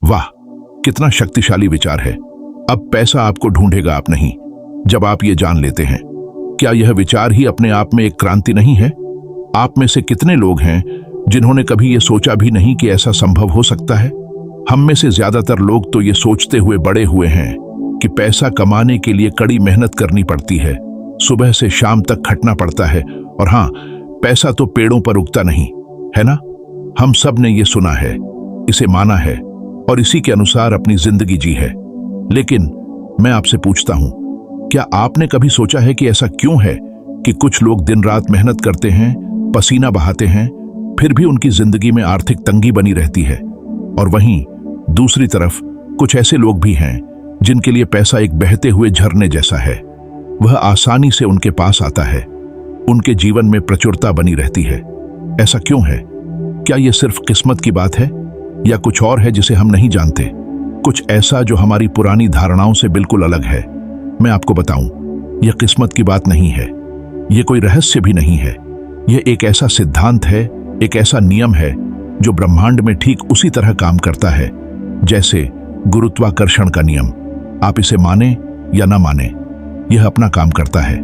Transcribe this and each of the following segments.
वाह, कितना शक्तिशाली विचार है। अब पैसा आपको ढूंढेगा, आप नहीं। जब आप ये जान लेते हैं, क्या यह विचार ही अपने आप में एक क्रांति नहीं है? आप में से कितने लोग हैं जिन्होंने कभी ये सोचा भी नहीं कि ऐसा संभव हो सकता है? हम में से ज्यादातर लोग तो ये सोचते हुए बड़े हुए हैं कि पैसा कमाने के लिए कड़ी मेहनत करनी पड़ती है, सुबह से शाम तक खटना पड़ता है। और हाँ, पैसा तो पेड़ों पर उगता नहीं है ना। हम सब ने ये सुना है, इसे माना है और इसी के अनुसार अपनी जिंदगी जी है। लेकिन मैं आपसे पूछता हूं, क्या आपने कभी सोचा है कि ऐसा क्यों है कि कुछ लोग दिन रात मेहनत करते हैं, पसीना बहाते हैं, फिर भी उनकी जिंदगी में आर्थिक तंगी बनी रहती है? और वहीं दूसरी तरफ कुछ ऐसे लोग भी हैं जिनके लिए पैसा एक बहते हुए झरने जैसा है। वह आसानी से उनके पास आता है, उनके जीवन में प्रचुरता बनी रहती है। ऐसा क्यों है? क्या यह सिर्फ किस्मत की बात है या कुछ और है जिसे हम नहीं जानते? कुछ ऐसा जो हमारी पुरानी धारणाओं से बिल्कुल अलग है। मैं आपको बताऊं, यह किस्मत की बात नहीं है, यह कोई रहस्य भी नहीं है। यह एक ऐसा सिद्धांत है, एक ऐसा नियम है जो ब्रह्मांड में ठीक उसी तरह काम करता है जैसे गुरुत्वाकर्षण का नियम। आप इसे माने या ना माने, यह अपना काम करता है।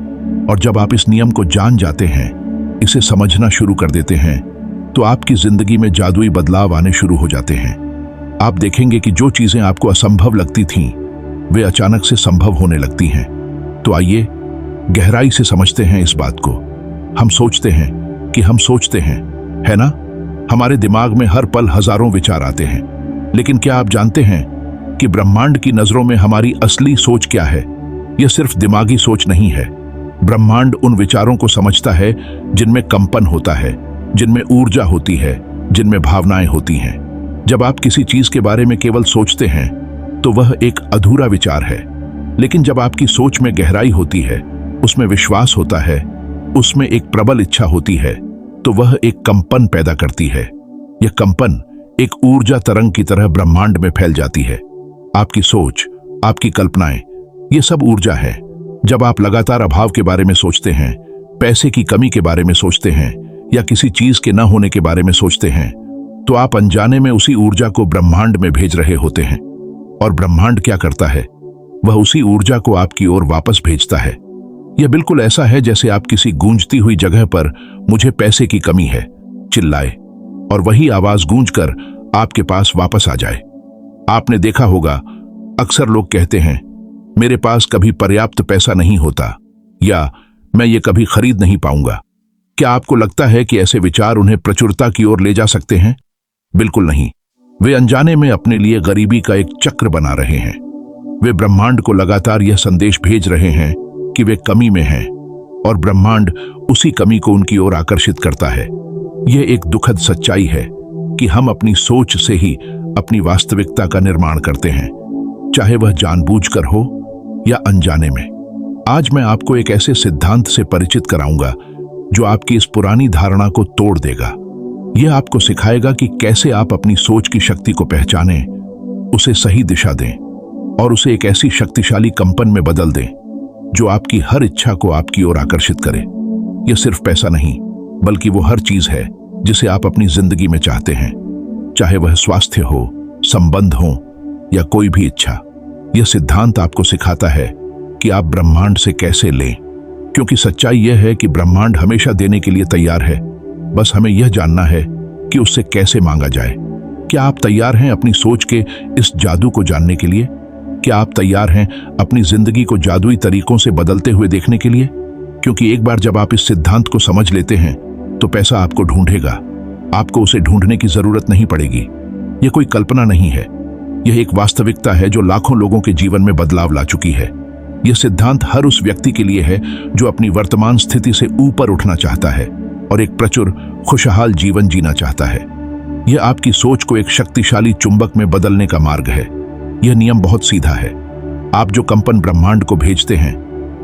और जब आप इस नियम को जान जाते हैं, इसे समझना शुरू कर देते हैं, तो आपकी जिंदगी में जादुई बदलाव आने शुरू हो जाते हैं। आप देखेंगे कि जो चीजें आपको असंभव लगती थीं, वे अचानक से संभव होने लगती हैं। तो आइए गहराई से समझते हैं इस बात को। हम सोचते हैं कि हम सोचते हैं, है ना? हमारे दिमाग में हर पल हजारों विचार आते हैं। लेकिन क्या आप जानते हैं कि ब्रह्मांड की नजरों में हमारी असली सोच क्या है? यह सिर्फ दिमागी सोच नहीं है। ब्रह्मांड उन विचारों को समझता है जिनमें कंपन होता है, जिनमें ऊर्जा होती है, जिनमें भावनाएं होती हैं। जब आप किसी चीज के बारे में केवल सोचते हैं तो वह एक अधूरा विचार है। लेकिन जब आपकी सोच में गहराई होती है, उसमें विश्वास होता है, उसमें एक प्रबल इच्छा होती है, तो वह एक कंपन पैदा करती है। यह कंपन एक ऊर्जा तरंग की तरह ब्रह्मांड में फैल जाती है। आपकी सोच, आपकी कल्पनाएं, ये सब ऊर्जा है। जब आप लगातार अभाव के बारे में सोचते हैं, पैसे की कमी के बारे में सोचते हैं या किसी चीज के न होने के बारे में सोचते हैं, तो आप अनजाने में उसी ऊर्जा को ब्रह्मांड में भेज रहे होते हैं। और ब्रह्मांड क्या करता है? वह उसी ऊर्जा को आपकी ओर वापस भेजता है। यह बिल्कुल ऐसा है जैसे आप किसी गूंजती हुई जगह पर मुझे पैसे की कमी है चिल्लाए और वही आवाज गूंजकर आपके पास वापस आ जाए। आपने देखा होगा, अक्सर लोग कहते हैं, मेरे पास कभी पर्याप्त पैसा नहीं होता, या मैं ये कभी खरीद नहीं पाऊंगा। क्या आपको लगता है कि ऐसे विचार उन्हें प्रचुरता की ओर ले जा सकते हैं? बिल्कुल नहीं। वे अनजाने में अपने लिए गरीबी का एक चक्र बना रहे हैं। वे ब्रह्मांड को लगातार यह संदेश भेज रहे हैं कि वे कमी में हैं, और ब्रह्मांड उसी कमी को उनकी ओर आकर्षित करता है। यह एक दुखद सच्चाई है कि हम अपनी सोच से ही अपनी वास्तविकता का निर्माण करते हैं, चाहे वह जानबूझकर हो या अनजाने में। आज मैं आपको एक ऐसे सिद्धांत से परिचित कराऊंगा जो आपकी इस पुरानी धारणा को तोड़ देगा। यह आपको सिखाएगा कि कैसे आप अपनी सोच की शक्ति को पहचानें, उसे सही दिशा दें और उसे एक ऐसी शक्तिशाली कंपन में बदल दें जो आपकी हर इच्छा को आपकी ओर आकर्षित करे। यह सिर्फ पैसा नहीं, बल्कि वो हर चीज है जिसे आप अपनी जिंदगी में चाहते हैं, चाहे वह स्वास्थ्य हो, संबंध हो या कोई भी इच्छा। यह सिद्धांत आपको सिखाता है कि आप ब्रह्मांड से कैसे लें, क्योंकि सच्चाई यह है कि ब्रह्मांड हमेशा देने के लिए तैयार है। बस हमें यह जानना है कि उससे कैसे मांगा जाए। क्या आप तैयार हैं अपनी सोच के इस जादू को जानने के लिए? क्या आप तैयार हैं अपनी जिंदगी को जादुई तरीकों से बदलते हुए देखने के लिए? क्योंकि एक बार जब आप इस सिद्धांत को समझ लेते हैं, तो पैसा आपको ढूंढेगा। आपको उसे ढूंढने की जरूरत नहीं पड़ेगी। यह कोई कल्पना नहीं है, यह एक वास्तविकता है जो लाखों लोगों के जीवन में बदलाव ला चुकी है। यह सिद्धांत हर उस व्यक्ति के लिए है जो अपनी वर्तमान स्थिति से ऊपर उठना चाहता है और एक प्रचुर खुशहाल जीवन जीना चाहता है। यह आपकी सोच को एक शक्तिशाली चुंबक में बदलने का मार्ग है। यह नियम बहुत सीधा है। आप जो कंपन ब्रह्मांड को भेजते हैं,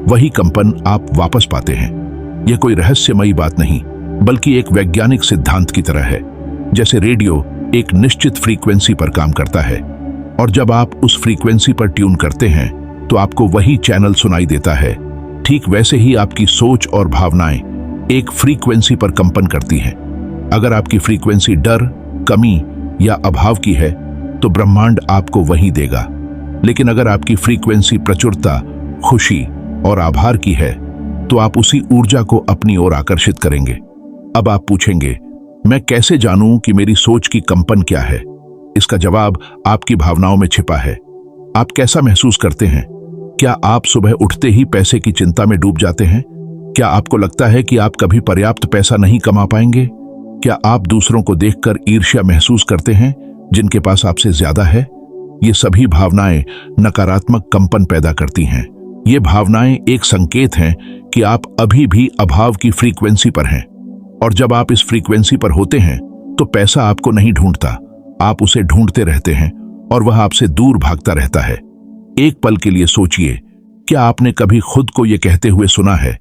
वही कंपन आप वापस पाते हैं। यह कोई रहस्यमयी बात नहीं, बल्कि एक वैज्ञानिक सिद्धांत की तरह है। जैसे रेडियो एक निश्चित फ्रीक्वेंसी पर काम करता है, और जब आप उस फ्रीक्वेंसी पर ट्यून करते हैं तो आपको वही चैनल सुनाई देता है। ठीक वैसे ही आपकी सोच और भावनाएं एक फ्रीक्वेंसी पर कंपन करती हैं। अगर आपकी फ्रीक्वेंसी डर, कमी या अभाव की है, तो ब्रह्मांड आपको वही देगा। लेकिन अगर आपकी फ्रीक्वेंसी प्रचुरता, खुशी और आभार की है, तो आप उसी ऊर्जा को अपनी ओर आकर्षित करेंगे। अब आप पूछेंगे, मैं कैसे जानूं कि मेरी सोच की कंपन क्या है? इसका जवाब आपकी भावनाओं में छिपा है। आप कैसा महसूस करते हैं? क्या आप सुबह उठते ही पैसे की चिंता में डूब जाते हैं? क्या आपको लगता है कि आप कभी पर्याप्त पैसा नहीं कमा पाएंगे? क्या आप दूसरों को देखकर ईर्ष्या महसूस करते हैं जिनके पास आपसे ज्यादा है? ये सभी भावनाएं नकारात्मक कंपन पैदा करती हैं। ये भावनाएं एक संकेत हैं कि आप अभी भी अभाव की फ्रीक्वेंसी पर हैं। और जब आप इस फ्रीक्वेंसी पर होते हैं तो पैसा आपको नहीं ढूंढता, आप उसे ढूंढते रहते हैं और वह आपसे दूर भागता रहता है। एक पल के लिए सोचिए, क्या आपने कभी खुद को यह कहते हुए सुना है,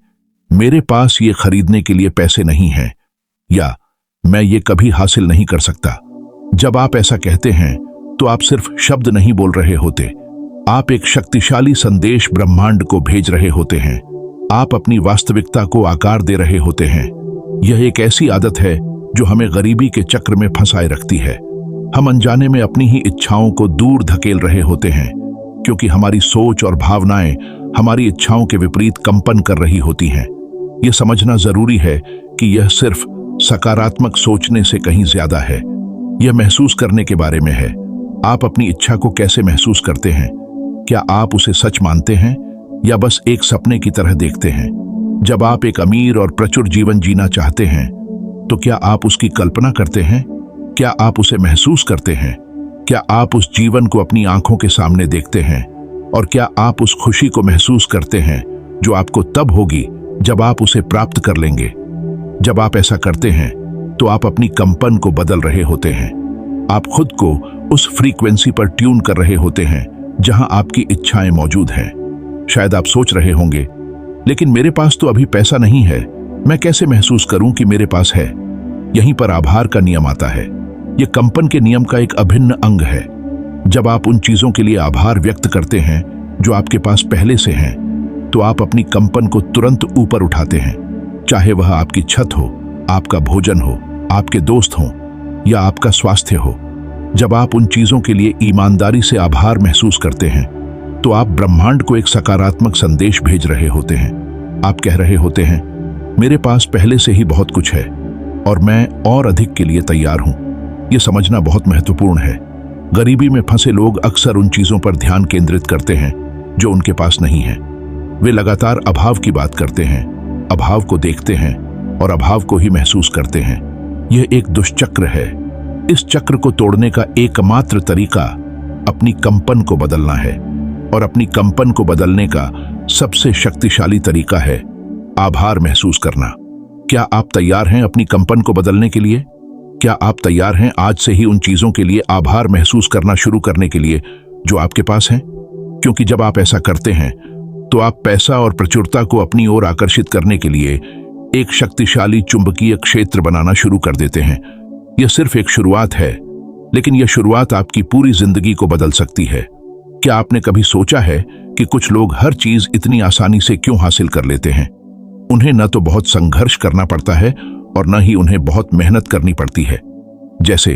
मेरे पास ये खरीदने के लिए पैसे नहीं हैं, या मैं ये कभी हासिल नहीं कर सकता? जब आप ऐसा कहते हैं तो आप सिर्फ शब्द नहीं बोल रहे होते, आप एक शक्तिशाली संदेश ब्रह्मांड को भेज रहे होते हैं। आप अपनी वास्तविकता को आकार दे रहे होते हैं। यह एक ऐसी आदत है जो हमें गरीबी के चक्र में फंसाए रखती है। हम अनजाने में अपनी ही इच्छाओं को दूर धकेल रहे होते हैं, क्योंकि हमारी सोच और भावनाएं हमारी इच्छाओं के विपरीत कंपन कर रही होती हैं। यह समझना जरूरी है कि यह सिर्फ सकारात्मक सोचने से कहीं ज्यादा है। यह महसूस करने के बारे में है। आप अपनी इच्छा को कैसे महसूस करते हैं? क्या आप उसे सच मानते हैं या बस एक सपने की तरह देखते हैं? जब आप एक अमीर और प्रचुर जीवन जीना चाहते हैं, तो क्या आप उसकी कल्पना करते हैं? क्या आप उसे महसूस करते हैं? क्या आप उस जीवन को अपनी आंखों के सामने देखते हैं? और क्या आप उस खुशी को महसूस करते हैं जो आपको तब होगी जब आप उसे प्राप्त कर लेंगे? जब आप ऐसा करते हैं तो आप अपनी कंपन को बदल रहे होते हैं। आप खुद को उस फ्रीक्वेंसी पर ट्यून कर रहे होते हैं जहां आपकी इच्छाएं मौजूद हैं। शायद आप सोच रहे होंगे, लेकिन मेरे पास तो अभी पैसा नहीं है, मैं कैसे महसूस करूं कि मेरे पास है? यहीं पर आभार का नियम आता है। यह कंपन के नियम का एक अभिन्न अंग है। जब आप उन चीजों के लिए आभार व्यक्त करते हैं जो आपके पास पहले से हैं, तो आप अपनी कंपन को तुरंत ऊपर उठाते हैं। चाहे वह आपकी छत हो, आपका भोजन हो, आपके दोस्त हों या आपका स्वास्थ्य हो। जब आप उन चीजों के लिए ईमानदारी से आभार महसूस करते हैं, तो आप ब्रह्मांड को एक सकारात्मक संदेश भेज रहे होते हैं। आप कह रहे होते हैं, मेरे पास पहले से ही बहुत कुछ है और मैं और अधिक के लिए तैयार हूं। यह समझना बहुत महत्वपूर्ण है। गरीबी में फंसे लोग अक्सर उन चीजों पर ध्यान केंद्रित करते हैं जो उनके पास नहीं है। वे लगातार अभाव की बात करते हैं, अभाव को देखते हैं और अभाव को ही महसूस करते हैं। यह एक दुष्चक्र है। इस चक्र को तोड़ने का एकमात्र तरीका अपनी कंपन को बदलना है, और अपनी कंपन को बदलने का सबसे शक्तिशाली तरीका है आभार महसूस करना। क्या आप तैयार हैं अपनी कंपन को बदलने के लिए? क्या आप तैयार हैं आज से ही उन चीजों के लिए आभार महसूस करना शुरू करने के लिए जो आपके पास हैं? क्योंकि जब आप ऐसा करते हैं तो आप पैसा और प्रचुरता को अपनी ओर आकर्षित करने के लिए एक शक्तिशाली चुंबकीय क्षेत्र बनाना शुरू कर देते हैं। यह सिर्फ एक शुरुआत है, लेकिन यह शुरुआत आपकी पूरी जिंदगी को बदल सकती है। क्या आपने कभी सोचा है कि कुछ लोग हर चीज इतनी आसानी से क्यों हासिल कर लेते हैं? उन्हें न तो बहुत संघर्ष करना पड़ता है और न ही उन्हें बहुत मेहनत करनी पड़ती है। जैसे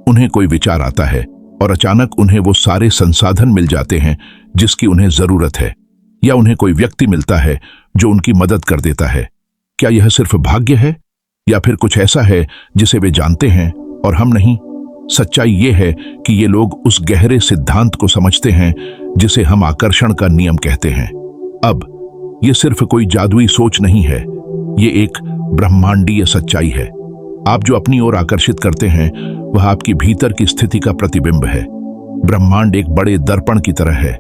उन्हें कोई विचार आता है और अचानक उन्हें वो सारे संसाधन मिल जाते हैं जिसकी उन्हें जरूरत है, या उन्हें कोई व्यक्ति मिलता है जो उनकी मदद कर देता है। क्या यह सिर्फ भाग्य है या फिर कुछ ऐसा है जिसे वे जानते हैं और हम नहीं? सच्चाई यह है कि ये लोग उस गहरे सिद्धांत को समझते हैं जिसे हम आकर्षण का नियम कहते हैं। अब यह सिर्फ कोई जादुई सोच नहीं है, ये एक ब्रह्मांडीय सच्चाई है। आप जो अपनी ओर आकर्षित करते हैं वह आपकी भीतर की स्थिति का प्रतिबिंब है। ब्रह्मांड एक बड़े दर्पण की तरह है।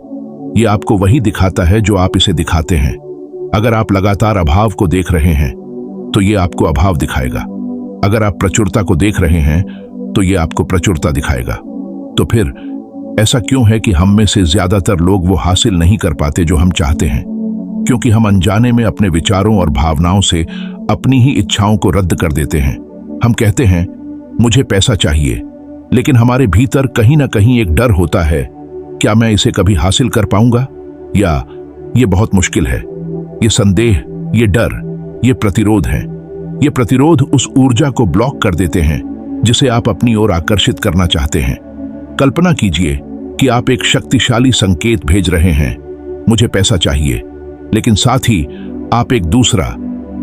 यह आपको वही दिखाता है जो आप इसे दिखाते हैं। अगर आप लगातार अभाव को देख रहे हैं तो यह आपको अभाव दिखाएगा। अगर आप प्रचुरता को देख रहे हैं तो यह आपको प्रचुरता दिखाएगा। तो फिर ऐसा क्यों है कि हम में से ज्यादातर लोग वो हासिल नहीं कर पाते जो हम चाहते हैं? क्योंकि हम अनजाने में अपने विचारों और भावनाओं से अपनी ही इच्छाओं को रद्द कर देते हैं। हम कहते हैं, मुझे पैसा चाहिए, लेकिन हमारे भीतर कहीं ना कहीं एक डर होता है, क्या मैं इसे कभी हासिल कर पाऊंगा, या ये बहुत मुश्किल है। ये संदेह, ये डर, ये प्रतिरोध है। ये प्रतिरोध उस ऊर्जा को ब्लॉक कर देते हैं जिसे आप अपनी ओर आकर्षित करना चाहते हैं। कल्पना कीजिए कि आप एक शक्तिशाली संकेत भेज रहे हैं, मुझे पैसा चाहिए, लेकिन साथ ही आप एक दूसरा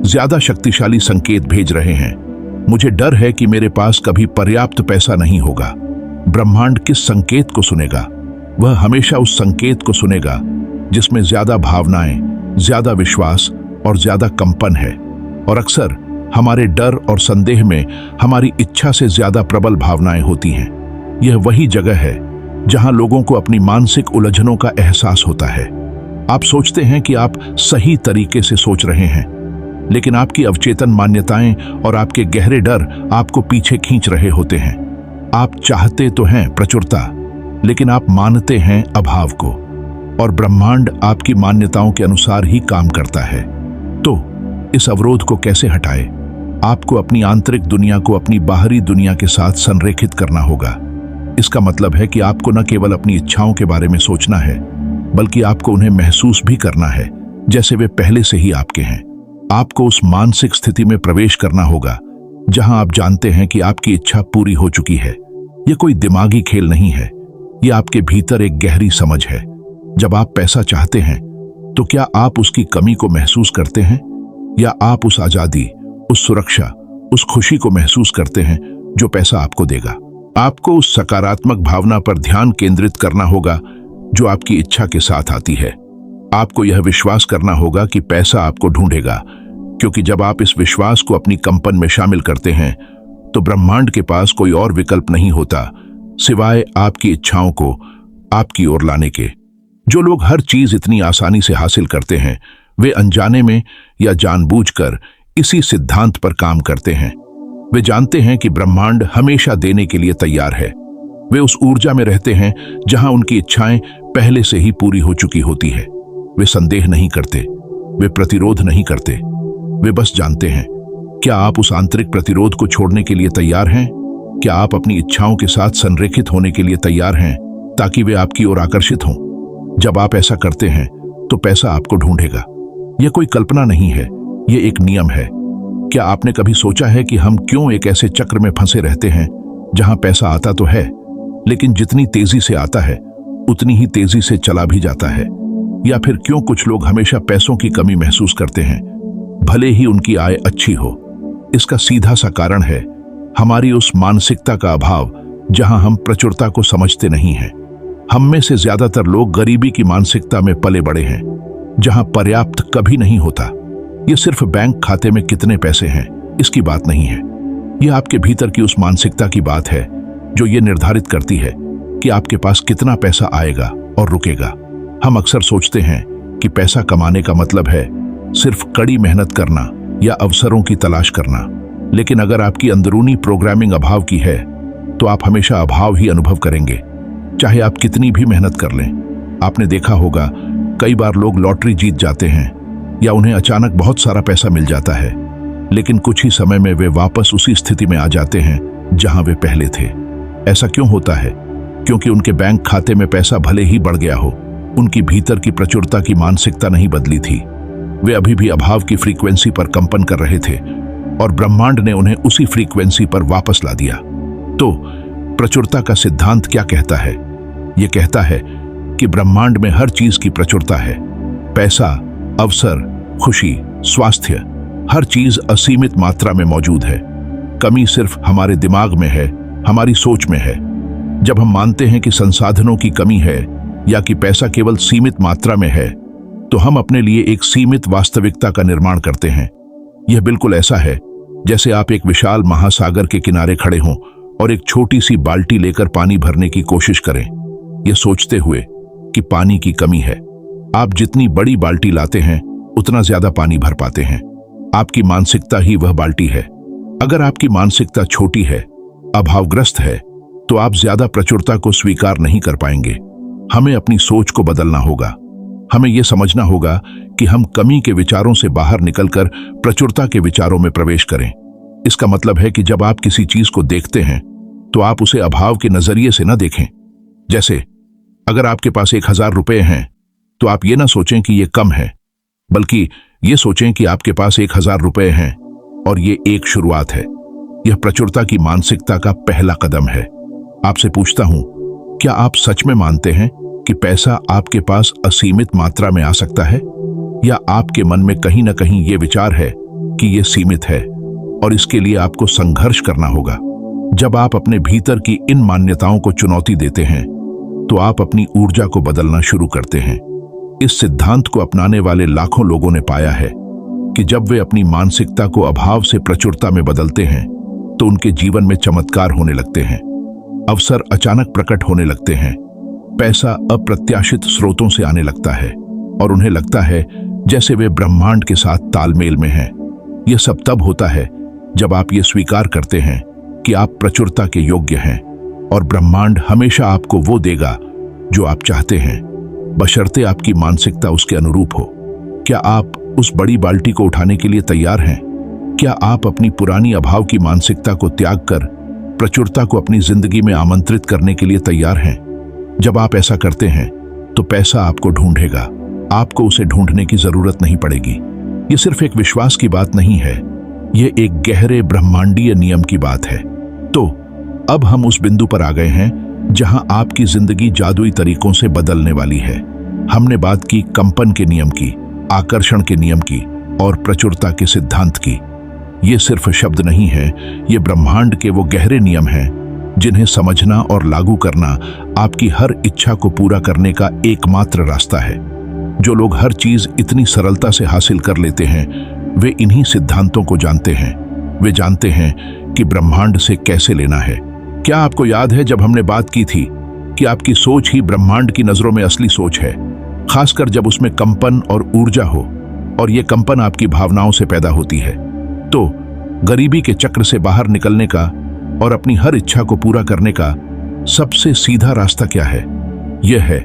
ज्यादा शक्तिशाली संकेत भेज रहे हैं, मुझे डर है कि मेरे पास कभी पर्याप्त पैसा नहीं होगा। ब्रह्मांड किस संकेत को सुनेगा? वह हमेशा उस संकेत को सुनेगा जिसमें ज्यादा भावनाएं, ज्यादा विश्वास और ज्यादा कंपन है। और अक्सर हमारे डर और संदेह में हमारी इच्छा से ज्यादा प्रबल भावनाएं होती हैं। यह वही जगह है जहां लोगों को अपनी मानसिक उलझनों का एहसास होता है। आप सोचते हैं कि आप सही तरीके से सोच रहे हैं, लेकिन आपकी अवचेतन मान्यताएं और आपके गहरे डर आपको पीछे खींच रहे होते हैं। आप चाहते तो हैं प्रचुरता, लेकिन आप मानते हैं अभाव को, और ब्रह्मांड आपकी मान्यताओं के अनुसार ही काम करता है। तो इस अवरोध को कैसे हटाए? आपको अपनी आंतरिक दुनिया को अपनी बाहरी दुनिया के साथ संरेखित करना होगा। इसका मतलब है कि आपको न केवल अपनी इच्छाओं के बारे में सोचना है, बल्कि आपको उन्हें महसूस भी करना है जैसे वे पहले से ही आपके हैं। आपको उस मानसिक स्थिति में प्रवेश करना होगा जहां आप जानते हैं कि आपकी इच्छा पूरी हो चुकी है। यह कोई दिमागी खेल नहीं है, यह आपके भीतर एक गहरी समझ है। जब आप पैसा चाहते हैं तो क्या आप उसकी कमी को महसूस करते हैं, या आप उस आजादी, उस सुरक्षा, उस खुशी को महसूस करते हैं जो पैसा आपको देगा? आपको उस सकारात्मक भावना पर ध्यान केंद्रित करना होगा जो आपकी इच्छा के साथ आती है। आपको यह विश्वास करना होगा कि पैसा आपको ढूंढेगा, क्योंकि जब आप इस विश्वास को अपनी कंपन में शामिल करते हैं तो ब्रह्मांड के पास कोई और विकल्प नहीं होता सिवाय आपकी इच्छाओं को आपकी ओर लाने के। जो लोग हर चीज इतनी आसानी से हासिल करते हैं, वे अनजाने में या जानबूझकर इसी सिद्धांत पर काम करते हैं। वे जानते हैं कि ब्रह्मांड हमेशा देने के लिए तैयार है। वे उस ऊर्जा में रहते हैं जहां उनकी इच्छाएं पहले से ही पूरी हो चुकी होती है। वे संदेह नहीं करते, वे प्रतिरोध नहीं करते, वे बस जानते हैं। क्या आप उस आंतरिक प्रतिरोध को छोड़ने के लिए तैयार हैं? क्या आप अपनी इच्छाओं के साथ संरेखित होने के लिए तैयार हैं ताकि वे आपकी ओर आकर्षित हों? जब आप ऐसा करते हैं तो पैसा आपको ढूंढेगा। यह कोई कल्पना नहीं है, यह एक नियम है। क्या आपने कभी सोचा है कि हम क्यों एक ऐसे चक्र में फंसे रहते हैं जहां पैसा आता तो है, लेकिन जितनी तेजी से आता है उतनी ही तेजी से चला भी जाता है? या फिर क्यों कुछ लोग हमेशा पैसों की कमी महसूस करते हैं, भले ही उनकी आय अच्छी हो? इसका सीधा सा कारण है हमारी उस मानसिकता का अभाव जहां हम प्रचुरता को समझते नहीं हैं। हम में से ज्यादातर लोग गरीबी की मानसिकता में पले बड़े हैं, जहां पर्याप्त कभी नहीं होता। यह सिर्फ बैंक खाते में कितने पैसे हैं इसकी बात नहीं है, यह आपके भीतर की उस मानसिकता की बात है जो ये निर्धारित करती है कि आपके पास कितना पैसा आएगा और रुकेगा। हम अक्सर सोचते हैं कि पैसा कमाने का मतलब है सिर्फ कड़ी मेहनत करना या अवसरों की तलाश करना, लेकिन अगर आपकी अंदरूनी प्रोग्रामिंग अभाव की है तो आप हमेशा अभाव ही अनुभव करेंगे, चाहे आप कितनी भी मेहनत कर लें। आपने देखा होगा कई बार लोग लॉटरी जीत जाते हैं या उन्हें अचानक बहुत सारा पैसा मिल जाता है, लेकिन कुछ ही समय में वे वापस उसी स्थिति में आ जाते हैं जहां वे पहले थे। ऐसा क्यों होता है? क्योंकि उनके बैंक खाते में पैसा भले ही बढ़ गया हो, उनकी भीतर की प्रचुरता की मानसिकता नहीं बदली थी। वे अभी भी अभाव की फ्रीक्वेंसी पर कंपन कर रहे थे और ब्रह्मांड ने उन्हें उसी फ्रीक्वेंसी पर वापस ला दिया। तो प्रचुरता का सिद्धांत क्या कहता है? यह कहता है कि ब्रह्मांड में हर चीज की प्रचुरता है। पैसा, अवसर, खुशी, स्वास्थ्य, हर चीज असीमित मात्रा में मौजूद है। कमी सिर्फ हमारे दिमाग में है, हमारी सोच में है। जब हम मानते हैं कि संसाधनों की कमी है या कि पैसा केवल सीमित मात्रा में है, तो हम अपने लिए एक सीमित वास्तविकता का निर्माण करते हैं। यह बिल्कुल ऐसा है जैसे आप एक विशाल महासागर के किनारे खड़े हों और एक छोटी सी बाल्टी लेकर पानी भरने की कोशिश करें, यह सोचते हुए कि पानी की कमी है। आप जितनी बड़ी बाल्टी लाते हैं उतना ज्यादा पानी भर पाते हैं। आपकी मानसिकता ही वह बाल्टी है। अगर आपकी मानसिकता छोटी है, अभावग्रस्त है, तो आप ज्यादा प्रचुरता को स्वीकार नहीं कर पाएंगे। हमें अपनी सोच को बदलना होगा। हमें यह समझना होगा कि हम कमी के विचारों से बाहर निकलकर प्रचुरता के विचारों में प्रवेश करें। इसका मतलब है कि जब आप किसी चीज को देखते हैं तो आप उसे अभाव के नजरिए से न देखें। जैसे अगर आपके पास 1000 रुपए हैं तो आप ये ना सोचें कि ये कम है, बल्कि ये सोचें कि आपके पास 1000 रुपए हैं और ये एक शुरुआत है। यह प्रचुरता की मानसिकता का पहला कदम है। आपसे पूछता हूं, क्या आप सच में मानते हैं कि पैसा आपके पास असीमित मात्रा में आ सकता है, या आपके मन में कहीं ना कहीं ये विचार है कि ये सीमित है और इसके लिए आपको संघर्ष करना होगा? जब आप अपने भीतर की इन मान्यताओं को चुनौती देते हैं तो आप अपनी ऊर्जा को बदलना शुरू करते हैं। इस सिद्धांत को अपनाने वाले लाखों लोगों ने पाया है कि जब वे अपनी मानसिकता को अभाव से प्रचुरता में बदलते हैं तो उनके जीवन में चमत्कार होने लगते हैं, अवसर अचानक प्रकट होने लगते हैं, पैसा अप्रत्याशित स्रोतों से आने लगता है और उन्हें लगता है जैसे वे ब्रह्मांड के साथ तालमेल में हैं। यह सब तब होता है जब आप ये स्वीकार करते हैं कि आप प्रचुरता के योग्य हैं और ब्रह्मांड हमेशा आपको वो देगा जो आप चाहते हैं, बशर्ते आपकी मानसिकता उसके अनुरूप हो। क्या आप उस बड़ी बाल्टी को उठाने के लिए तैयार हैं? क्या आप अपनी पुरानी अभाव की मानसिकता को त्याग कर प्रचुरता को अपनी जिंदगी में आमंत्रित करने के लिए तैयार हैं? जब आप ऐसा करते हैं तो पैसा आपको ढूंढेगा, आपको उसे ढूंढने की जरूरत नहीं पड़ेगी। ये सिर्फ एक विश्वास की बात नहीं है, ये एक गहरे ब्रह्मांडीय नियम की बात है। तो अब हम उस बिंदु पर आ गए हैं जहां आपकी जिंदगी जादुई तरीकों से बदलने वाली है। हमने बात की कंपन के नियम की, आकर्षण के नियम की और प्रचुरता के सिद्धांत की। ये सिर्फ शब्द नहीं है, ये ब्रह्मांड के वो गहरे नियम हैं जिन्हें समझना और लागू करना आपकी हर इच्छा को पूरा करने का एकमात्र रास्ता है। जो लोग हर चीज इतनी सरलता से हासिल कर लेते हैं वे इन्हीं सिद्धांतों को जानते हैं। वे जानते हैं कि ब्रह्मांड से कैसे लेना है। क्या आपको याद है जब हमने बात की थी कि आपकी सोच ही ब्रह्मांड की नजरों में असली सोच है, खासकर जब उसमें कंपन और ऊर्जा हो, और ये कंपन आपकी भावनाओं से पैदा होती है। तो गरीबी के चक्र से बाहर निकलने का और अपनी हर इच्छा को पूरा करने का सबसे सीधा रास्ता क्या है? यह है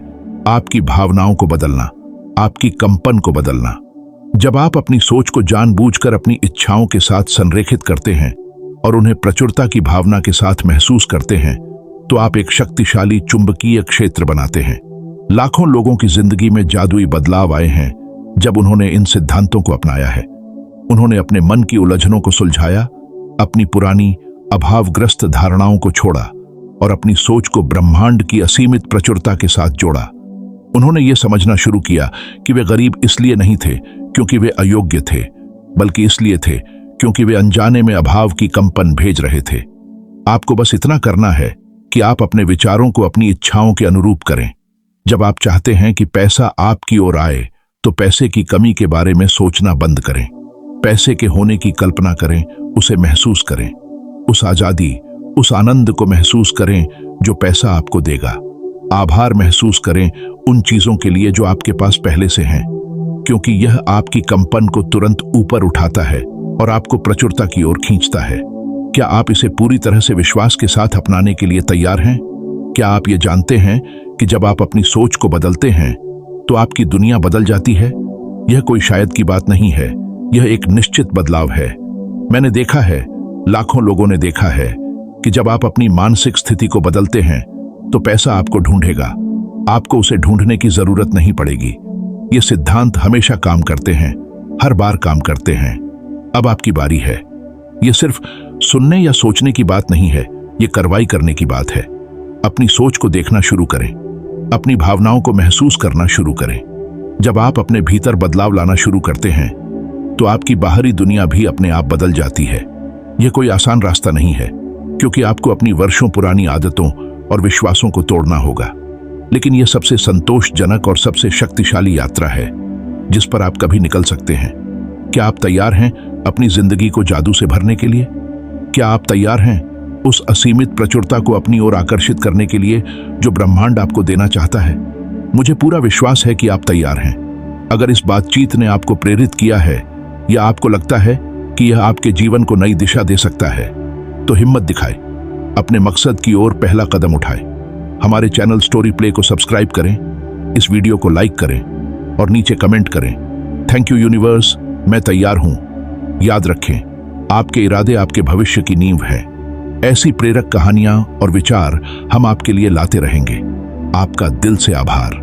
आपकी भावनाओं को बदलना, आपकी कंपन को बदलना। जब आप अपनी सोच को जानबूझकर अपनी इच्छाओं के साथ संरेखित करते हैं और उन्हें प्रचुरता की भावना के साथ महसूस करते हैं तो आप एक शक्तिशाली चुंबकीय क्षेत्र बनाते हैं। लाखों लोगों की जिंदगी में जादुई बदलाव आए हैं जब उन्होंने इन सिद्धांतों को अपनाया है। उन्होंने अपने मन की उलझनों को सुलझाया, अपनी पुरानी अभावग्रस्त धारणाओं को छोड़ा और अपनी सोच को ब्रह्मांड की असीमित प्रचुरता के साथ जोड़ा। उन्होंने ये समझना शुरू किया कि वे गरीब इसलिए नहीं थे क्योंकि वे अयोग्य थे, बल्कि इसलिए थे क्योंकि वे अनजाने में अभाव की कंपन भेज रहे थे। आपको बस इतना करना है कि आप अपने विचारों को अपनी इच्छाओं के अनुरूप करें। जब आप चाहते हैं कि पैसा आपकी ओर आए तो पैसे की कमी के बारे में सोचना बंद करें। पैसे के होने की कल्पना करें, उसे महसूस करें, उस आजादी, उस आनंद को महसूस करें जो पैसा आपको देगा। आभार महसूस करें उन चीजों के लिए जो आपके पास पहले से हैं, क्योंकि यह आपकी कंपन को तुरंत ऊपर उठाता है और आपको प्रचुरता की ओर खींचता है। क्या आप इसे पूरी तरह से विश्वास के साथ अपनाने के लिए तैयार हैं? क्या आप ये जानते हैं कि जब आप अपनी सोच को बदलते हैं तो आपकी दुनिया बदल जाती है? यह कोई शायद की बात नहीं है, यह एक निश्चित बदलाव है। मैंने देखा है, लाखों लोगों ने देखा है कि जब आप अपनी मानसिक स्थिति को बदलते हैं तो पैसा आपको ढूंढेगा, आपको उसे ढूंढने की जरूरत नहीं पड़ेगी। ये सिद्धांत हमेशा काम करते हैं, हर बार काम करते हैं। अब आपकी बारी है। यह सिर्फ सुनने या सोचने की बात नहीं है, यह कार्रवाई करने की बात है। अपनी सोच को देखना शुरू करें, अपनी भावनाओं को महसूस करना शुरू करें। जब आप अपने भीतर बदलाव लाना शुरू करते हैं तो आपकी बाहरी दुनिया भी अपने आप बदल जाती है। यह कोई आसान रास्ता नहीं है, क्योंकि आपको अपनी वर्षों पुरानी आदतों और विश्वासों को तोड़ना होगा, लेकिन यह सबसे संतोषजनक और सबसे शक्तिशाली यात्रा है जिस पर आप कभी निकल सकते हैं। क्या आप तैयार हैं अपनी जिंदगी को जादू से भरने के लिए? क्या आप तैयार हैं उस असीमित प्रचुरता को अपनी ओर आकर्षित करने के लिए जो ब्रह्मांड आपको देना चाहता है? मुझे पूरा विश्वास है कि आप तैयार हैं। अगर इस बातचीत ने आपको प्रेरित किया है या आपको लगता है कि यह आपके जीवन को नई दिशा दे सकता है तो हिम्मत दिखाएं, अपने मकसद की ओर पहला कदम उठाएं। हमारे चैनल स्टोरी प्ले को सब्सक्राइब करें, इस वीडियो को लाइक करें और नीचे कमेंट करें, थैंक यू यूनिवर्स, मैं तैयार हूं। याद रखें, आपके इरादे आपके भविष्य की नींव है। ऐसी प्रेरक कहानियां और विचार हम आपके लिए लाते रहेंगे। आपका दिल से आभार।